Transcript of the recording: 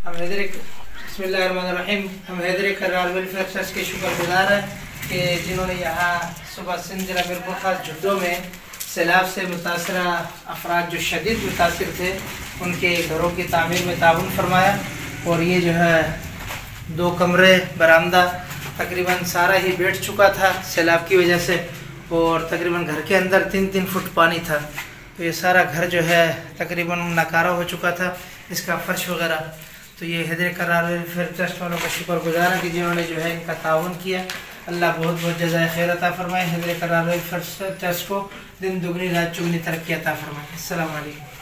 हम बिस्मिल्लाहिर्रहमानिर्रहीम हम हैदर करार वेलफेयर ट्रस्ट के शुक्रगुजार हैं कि जिन्होंने यहाँ सुबह सिंध जिला मीरपुर खास झुड्डो में सैलाब से मुतासरा अफराद जो शदीद मुतासर थे उनके घरों की तामीर में ताउन फरमाया। और ये जो है 2 कमरे बरामदा तकरीबन सारा ही बैठ चुका था सैलाब की वजह से, और तकरीबन घर के अंदर 3-3 फुट पानी था। तो ये सारा घर जो है तकरीबन नकारा हो चुका था, इसका फर्श वगैरह। तो ये हैदर करार वेलफेयर ट्रस्ट वालों का शुक्रगुजार है कि जिन्होंने जो है इनका ताउन किया। अल्लाह बहुत बहुत जज़ाए खैर अता फरमाए। हैदर करार वेलफेयर ट्रस्ट को दिन दुगनी रात चुगनी तरक्की अता फरमाए। अस्सलाम वालेकुम।